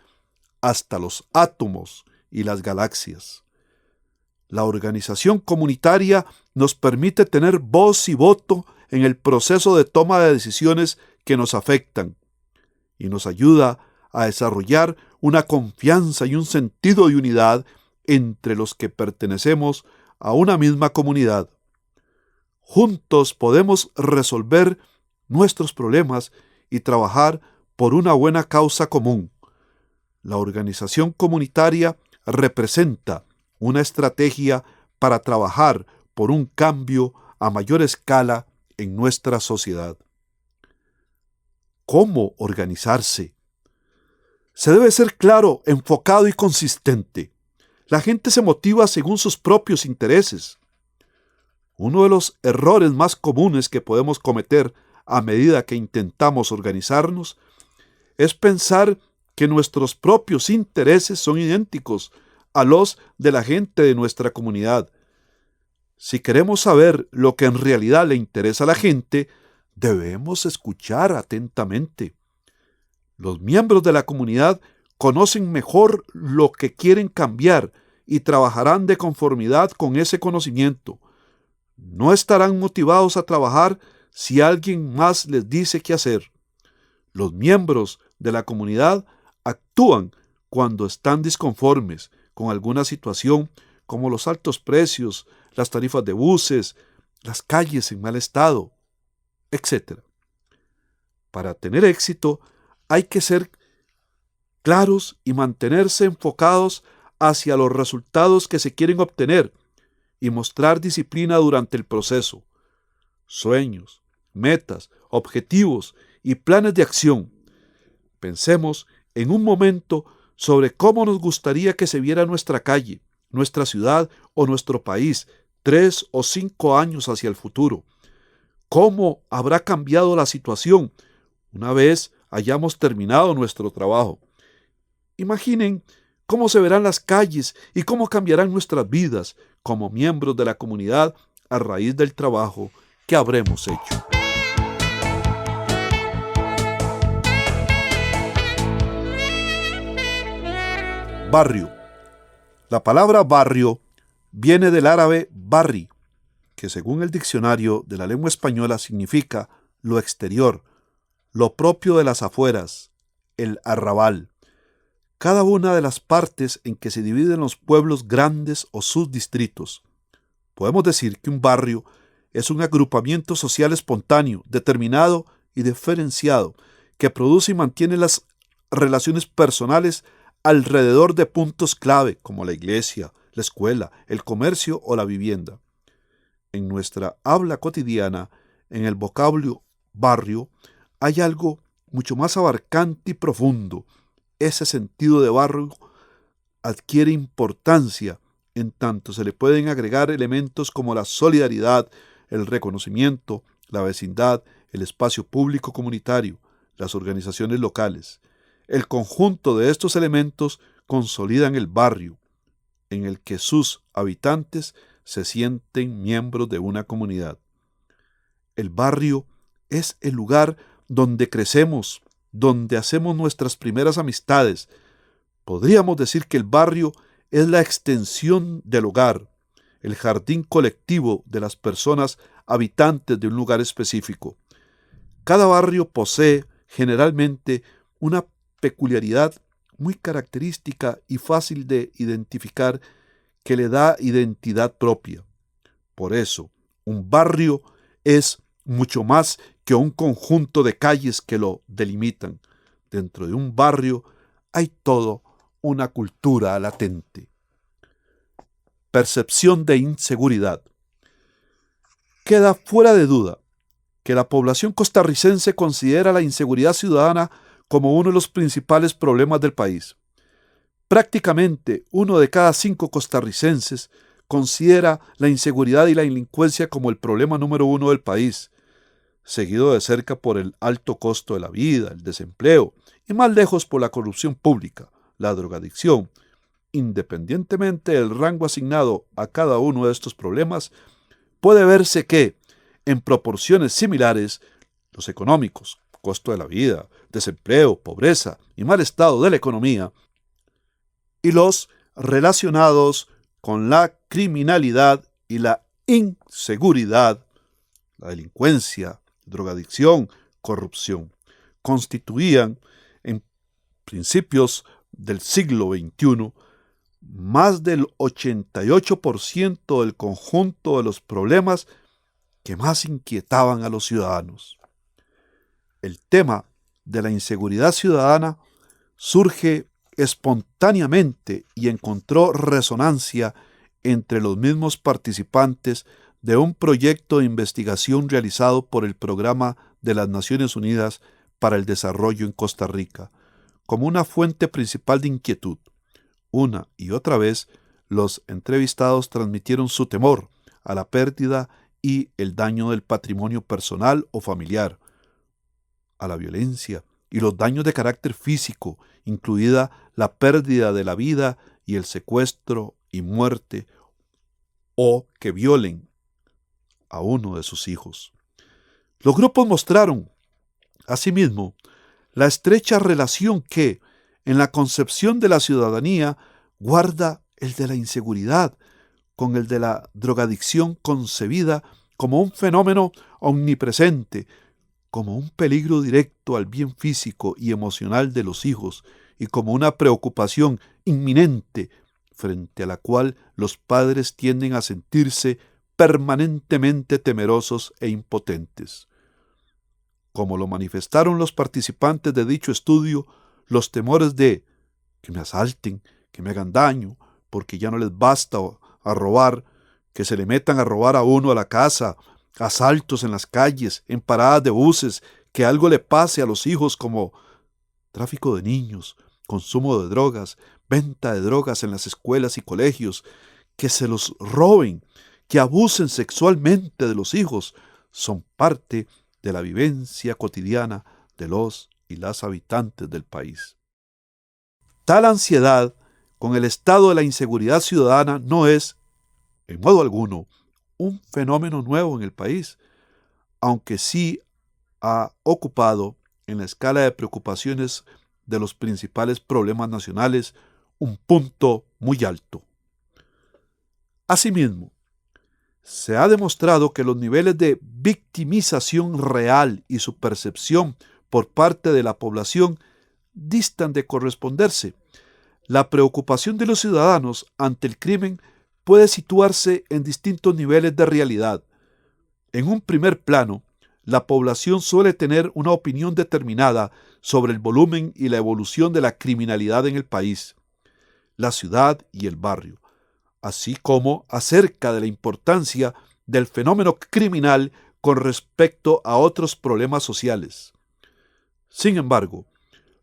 hasta los átomos y las galaxias. La organización comunitaria nos permite tener voz y voto en el proceso de toma de decisiones que nos afectan y nos ayuda a desarrollar una confianza y un sentido de unidad entre los que pertenecemos a una misma comunidad. Juntos podemos resolver nuestros problemas y trabajar por una buena causa común. La organización comunitaria representa una estrategia para trabajar por un cambio a mayor escala en nuestra sociedad. ¿Cómo organizarse? Se debe ser claro, enfocado y consistente. La gente se motiva según sus propios intereses. Uno de los errores más comunes que podemos cometer a medida que intentamos organizarnos es pensar que nuestros propios intereses son idénticos a los de la gente de nuestra comunidad. Si queremos saber lo que en realidad le interesa a la gente, debemos escuchar atentamente. Los miembros de la comunidad conocen mejor lo que quieren cambiar y trabajarán de conformidad con ese conocimiento. No estarán motivados a trabajar si alguien más les dice qué hacer. Los miembros de la comunidad actúan cuando están disconformes con alguna situación, como los altos precios, las tarifas de buses, las calles en mal estado, etc. Para tener éxito, hay que ser claros y mantenerse enfocados hacia los resultados que se quieren obtener y mostrar disciplina durante el proceso. Sueños, metas, objetivos y planes de acción. Pensemos en un momento sobre cómo nos gustaría que se viera nuestra calle, nuestra ciudad o nuestro país 3 o 5 años hacia el futuro. ¿Cómo habrá cambiado la situación una vez hayamos terminado nuestro trabajo? Imaginen cómo se verán las calles y cómo cambiarán nuestras vidas como miembros de la comunidad a raíz del trabajo que habremos hecho. Barrio. La palabra barrio viene del árabe barri, que según el diccionario de la lengua española significa lo exterior, lo propio de las afueras, el arrabal. Cada una de las partes en que se dividen los pueblos grandes o subdistritos. Podemos decir que un barrio es un agrupamiento social espontáneo, determinado y diferenciado, que produce y mantiene las relaciones personales alrededor de puntos clave como la iglesia, la escuela, el comercio o la vivienda. En nuestra habla cotidiana, en el vocablo barrio, hay algo mucho más abarcante y profundo. Ese sentido de barrio adquiere importancia en tanto se le pueden agregar elementos como la solidaridad, el reconocimiento, la vecindad, el espacio público comunitario, las organizaciones locales. El conjunto de estos elementos consolidan el barrio, en el que sus habitantes se sienten miembros de una comunidad. El barrio es el lugar donde crecemos, donde hacemos nuestras primeras amistades. Podríamos decir que el barrio es la extensión del hogar, el jardín colectivo de las personas habitantes de un lugar específico. Cada barrio posee generalmente una peculiaridad muy característica y fácil de identificar que le da identidad propia. Por eso, un barrio es mucho más que un conjunto de calles que lo delimitan. Dentro de un barrio hay todo una cultura latente. Percepción de inseguridad. Queda fuera de duda que la población costarricense considera la inseguridad ciudadana como uno de los principales problemas del país. Prácticamente 1 de cada 5 costarricenses considera la inseguridad y la delincuencia como el problema número 1 del país, seguido de cerca por el alto costo de la vida, el desempleo, y más lejos por la corrupción pública, la drogadicción. Independientemente del rango asignado a cada uno de estos problemas, puede verse que, en proporciones similares, los económicos, costo de la vida, desempleo, pobreza y mal estado de la economía, y los relacionados con la criminalidad y la inseguridad, la delincuencia, drogadicción, corrupción, constituían, en principios del siglo XXI, más del 88% del conjunto de los problemas que más inquietaban a los ciudadanos. El tema de la inseguridad ciudadana surge espontáneamente y encontró resonancia entre los mismos participantes de un proyecto de investigación realizado por el Programa de las Naciones Unidas para el Desarrollo en Costa Rica, como una fuente principal de inquietud. Una y otra vez, los entrevistados transmitieron su temor a la pérdida y el daño del patrimonio personal o familiar, a la violencia y los daños de carácter físico, incluida la pérdida de la vida y el secuestro y muerte, o que violen a uno de sus hijos. Los grupos mostraron, asimismo, la estrecha relación que, en la concepción de la ciudadanía, guarda el de la inseguridad con el de la drogadicción concebida como un fenómeno omnipresente, como un peligro directo al bien físico y emocional de los hijos y como una preocupación inminente frente a la cual los padres tienden a sentirse permanentemente temerosos e impotentes. Como lo manifestaron los participantes de dicho estudio, los temores de que me asalten, que me hagan daño, porque ya no les basta a robar, que se le metan a robar a uno a la casa, asaltos en las calles, en paradas de buses, que algo le pase a los hijos como tráfico de niños, consumo de drogas, venta de drogas en las escuelas y colegios, que se los roben, que abusen sexualmente de los hijos, son parte de la vivencia cotidiana de los y las habitantes del país. Tal ansiedad con el estado de la inseguridad ciudadana no es, en modo alguno, un fenómeno nuevo en el país, aunque sí ha ocupado en la escala de preocupaciones de los principales problemas nacionales un punto muy alto. Asimismo, se ha demostrado que los niveles de victimización real y su percepción por parte de la población distan de corresponderse. La preocupación de los ciudadanos ante el crimen puede situarse en distintos niveles de realidad. En un primer plano, la población suele tener una opinión determinada sobre el volumen y la evolución de la criminalidad en el país, la ciudad y el barrio, así como acerca de la importancia del fenómeno criminal con respecto a otros problemas sociales. Sin embargo,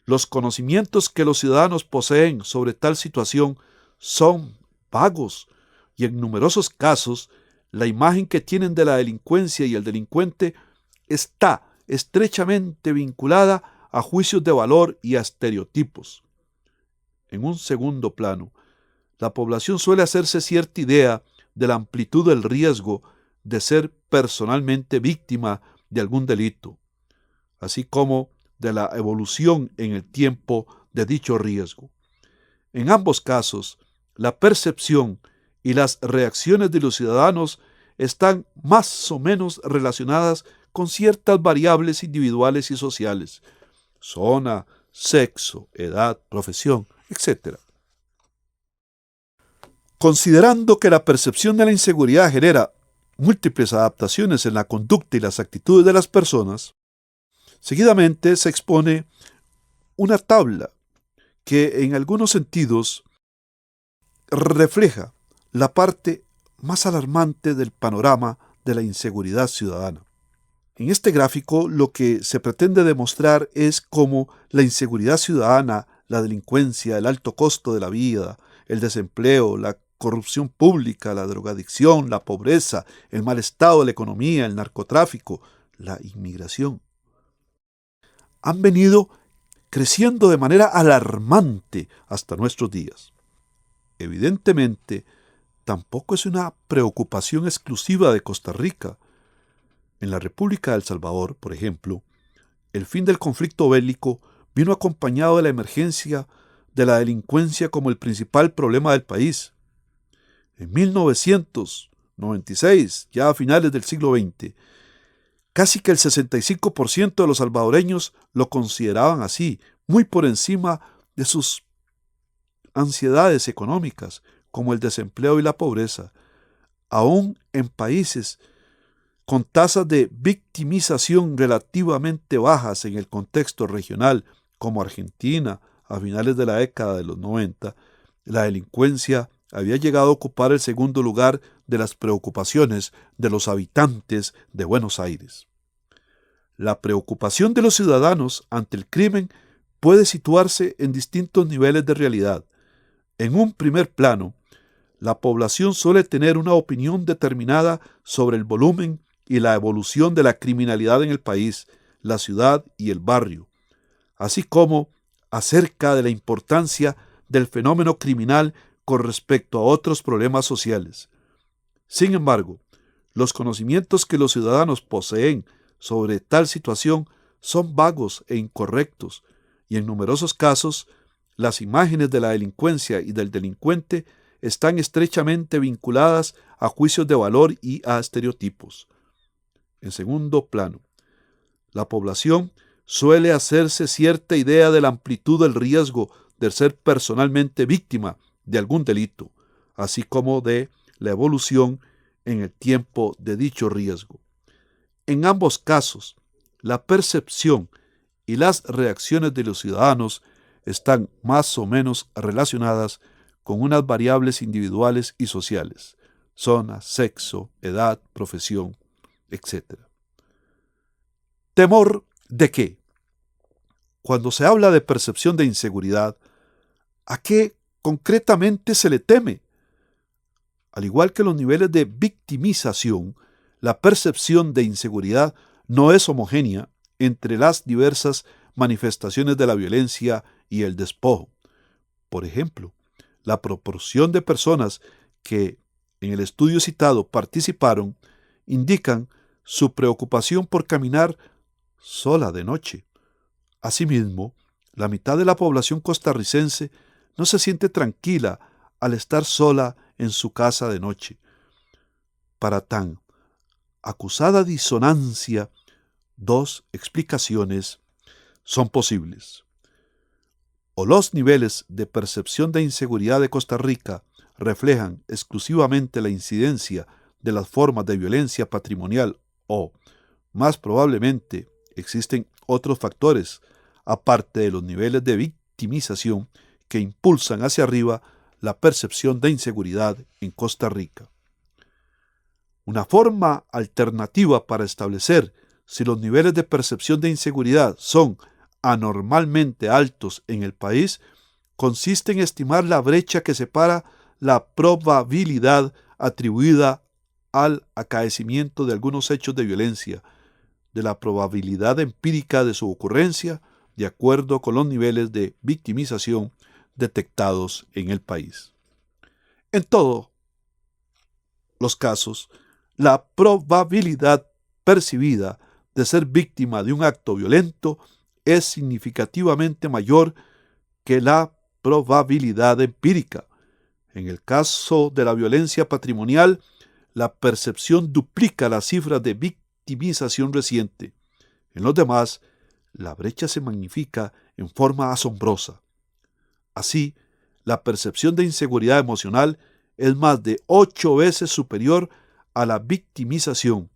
los conocimientos que los ciudadanos poseen sobre tal situación son vagos y en numerosos casos la imagen que tienen de la delincuencia y el delincuente está estrechamente vinculada a juicios de valor y a estereotipos. En un segundo plano, la población suele hacerse cierta idea de la amplitud del riesgo de ser personalmente víctima de algún delito, así como de la evolución en el tiempo de dicho riesgo. En ambos casos, la percepción y las reacciones de los ciudadanos están más o menos relacionadas con ciertas variables individuales y sociales, zona, sexo, edad, profesión, etc. Considerando que la percepción de la inseguridad genera múltiples adaptaciones en la conducta y las actitudes de las personas, seguidamente se expone una tabla que en algunos sentidos refleja la parte más alarmante del panorama de la inseguridad ciudadana. En este gráfico lo que se pretende demostrar es cómo la inseguridad ciudadana, la delincuencia, el alto costo de la vida, el desempleo, la corrupción pública, la drogadicción, la pobreza, el mal estado de la economía, el narcotráfico, la inmigración, han venido creciendo de manera alarmante hasta nuestros días. Evidentemente, tampoco es una preocupación exclusiva de Costa Rica. En la República de El Salvador, por ejemplo, el fin del conflicto bélico vino acompañado de la emergencia de la delincuencia como el principal problema del país. En 1996, ya a finales del siglo XX, casi que el 65% de los salvadoreños lo consideraban así, muy por encima de sus ansiedades económicas, como el desempleo y la pobreza. Aún en países con tasas de victimización relativamente bajas en el contexto regional, como Argentina, a finales de la década de los 90, la delincuencia había llegado a ocupar el segundo lugar de las preocupaciones de los habitantes de Buenos Aires. La preocupación de los ciudadanos ante el crimen puede situarse en distintos niveles de realidad. En un primer plano, la población suele tener una opinión determinada sobre el volumen y la evolución de la criminalidad en el país, la ciudad y el barrio, así como acerca de la importancia del fenómeno criminal con respecto a otros problemas sociales. Sin embargo, los conocimientos que los ciudadanos poseen sobre tal situación son vagos e incorrectos, y en numerosos casos, las imágenes de la delincuencia y del delincuente están estrechamente vinculadas a juicios de valor y a estereotipos. En segundo plano, la población suele hacerse cierta idea de la amplitud del riesgo de ser personalmente víctima de algún delito, así como de la evolución en el tiempo de dicho riesgo. En ambos casos, la percepción y las reacciones de los ciudadanos están más o menos relacionadas con unas variables individuales y sociales, zona, sexo, edad, profesión, etc. ¿Temor de qué? Cuando se habla de percepción de inseguridad, ¿a qué concretamente se le teme? Al igual que los niveles de victimización, la percepción de inseguridad no es homogénea entre las diversas manifestaciones de la violencia y el despojo. Por ejemplo, la proporción de personas que en el estudio citado participaron indican su preocupación por caminar sola de noche. Asimismo, la mitad de la población costarricense no se siente tranquila al estar sola en su casa de noche. Para tan acusada disonancia, dos explicaciones son posibles. O los niveles de percepción de inseguridad de Costa Rica reflejan exclusivamente la incidencia de las formas de violencia patrimonial o, más probablemente, existen otros factores, aparte de los niveles de victimización que impulsan hacia arriba la percepción de inseguridad en Costa Rica. Una forma alternativa para establecer si los niveles de percepción de inseguridad son anormalmente altos en el país consiste en estimar la brecha que separa la probabilidad atribuida al acaecimiento de algunos hechos de violencia de la probabilidad empírica de su ocurrencia de acuerdo con los niveles de victimización detectados en el país. En todos los casos, la probabilidad percibida de ser víctima de un acto violento es significativamente mayor que la probabilidad empírica. En el caso de la violencia patrimonial, la percepción duplica las cifras de victimización reciente. En los demás, la brecha se magnifica en forma asombrosa. Así, la percepción de inseguridad emocional es más de 8 veces superior a la victimización,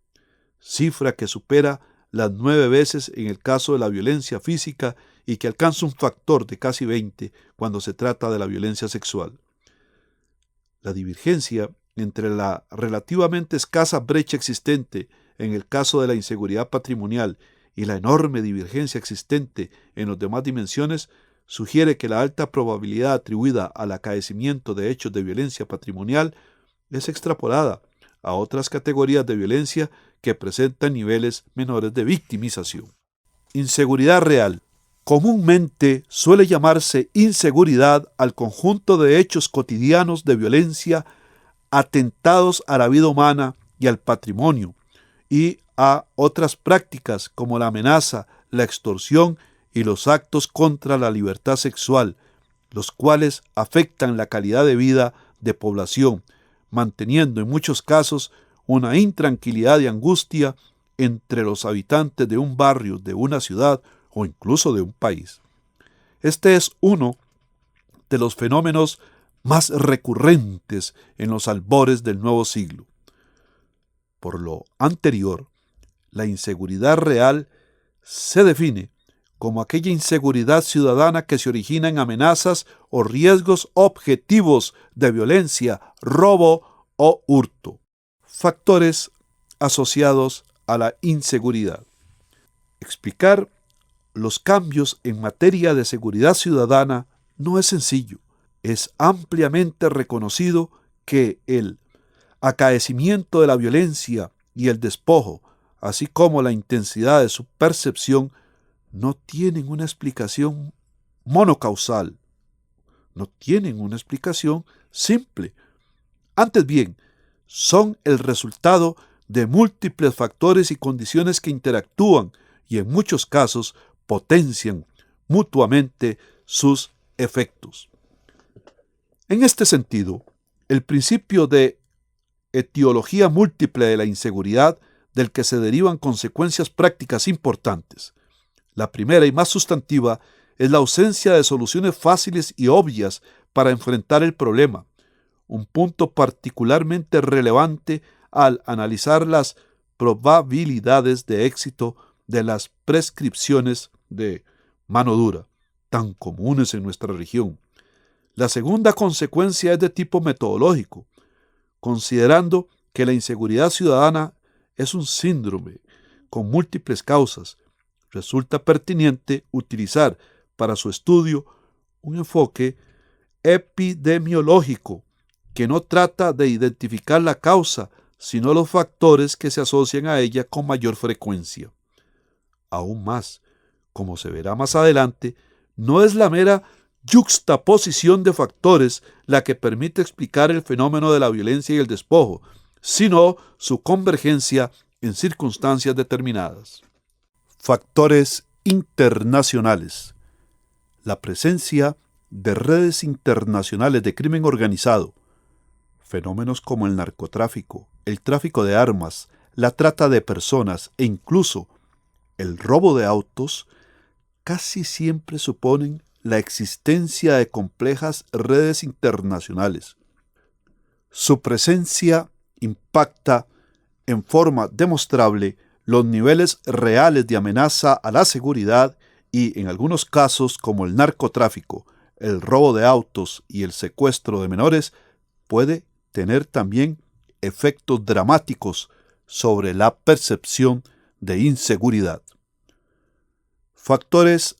cifra que supera las 9 veces en el caso de la violencia física y que alcanza un factor de casi 20 cuando se trata de la violencia sexual. La divergencia entre la relativamente escasa brecha existente en el caso de la inseguridad patrimonial y la enorme divergencia existente en las demás dimensiones sugiere que la alta probabilidad atribuida al acaecimiento de hechos de violencia patrimonial es extrapolada a otras categorías de violencia que presentan niveles menores de victimización. Inseguridad real. Comúnmente suele llamarse inseguridad al conjunto de hechos cotidianos de violencia atentados a la vida humana y al patrimonio, y a otras prácticas como la amenaza, la extorsión y los actos contra la libertad sexual, los cuales afectan la calidad de vida de población, manteniendo en muchos casos una intranquilidad y angustia entre los habitantes de un barrio, de una ciudad o incluso de un país. Este es uno de los fenómenos más recurrentes en los albores del nuevo siglo. Por lo anterior, la inseguridad real se define como aquella inseguridad ciudadana que se origina en amenazas o riesgos objetivos de violencia, robo o hurto. Factores asociados a la inseguridad. Explicar los cambios en materia de seguridad ciudadana no es sencillo. Es ampliamente reconocido que el acaecimiento de la violencia y el despojo, así como la intensidad de su percepción, no tienen una explicación monocausal, no tienen una explicación simple. Antes bien, son el resultado de múltiples factores y condiciones que interactúan y en muchos casos potencian mutuamente sus efectos. En este sentido, el principio de etiología múltiple de la inseguridad, del que se derivan consecuencias prácticas importantes. La primera y más sustantiva es la ausencia de soluciones fáciles y obvias para enfrentar el problema, un punto particularmente relevante al analizar las probabilidades de éxito de las prescripciones de mano dura, tan comunes en nuestra región. La segunda consecuencia es de tipo metodológico, considerando que la inseguridad ciudadana es un síndrome con múltiples causas. Resulta pertinente utilizar para su estudio un enfoque epidemiológico que no trata de identificar la causa, sino los factores que se asocian a ella con mayor frecuencia. Aún más, como se verá más adelante, no es la mera yuxtaposición de factores la que permite explicar el fenómeno de la violencia y el despojo, sino su convergencia en circunstancias determinadas. Factores internacionales. La presencia de redes internacionales de crimen organizado, fenómenos como el narcotráfico, el tráfico de armas, la trata de personas e incluso el robo de autos, casi siempre suponen la existencia de complejas redes internacionales. Su presencia impacta en forma demostrable los niveles reales de amenaza a la seguridad y, en algunos casos como el narcotráfico, el robo de autos y el secuestro de menores, puede tener también efectos dramáticos sobre la percepción de inseguridad. Factores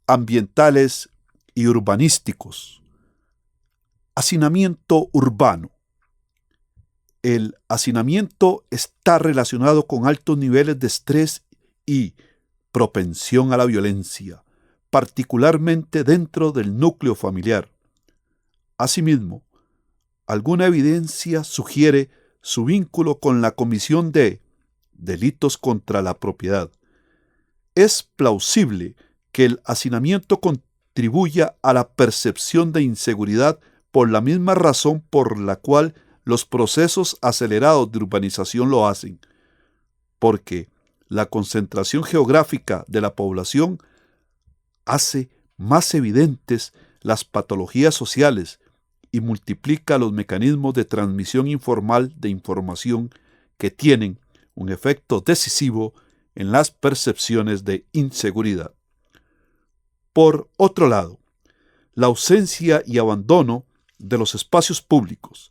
ambientales y urbanísticos. Hacinamiento urbano. El hacinamiento está relacionado con altos niveles de estrés y propensión a la violencia, particularmente dentro del núcleo familiar. Asimismo, alguna evidencia sugiere su vínculo con la comisión de delitos contra la propiedad. Es plausible que el hacinamiento contribuya a la percepción de inseguridad por la misma razón por la cual los procesos acelerados de urbanización lo hacen, porque la concentración geográfica de la población hace más evidentes las patologías sociales y multiplica los mecanismos de transmisión informal de información que tienen un efecto decisivo en las percepciones de inseguridad. Por otro lado, la ausencia y abandono de los espacios públicos.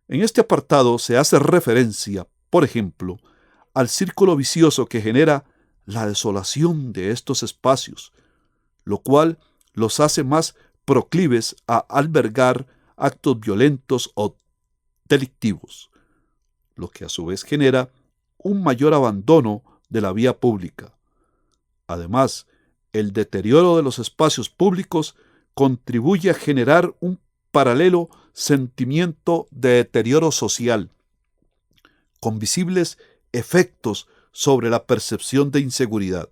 En este apartado se hace referencia, por ejemplo, al círculo vicioso que genera la desolación de estos espacios, lo cual los hace más proclives a albergar actos violentos o delictivos, lo que a su vez genera un mayor abandono de la vía pública. Además, el deterioro de los espacios públicos contribuye a generar un paralelo sentimiento de deterioro social, con visibles efectos sobre la percepción de inseguridad.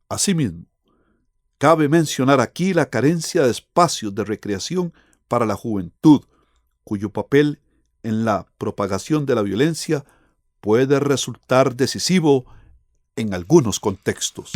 Asimismo, cabe mencionar aquí la carencia de espacios de recreación para la juventud, cuyo papel en la propagación de la violencia puede resultar decisivo en algunos contextos.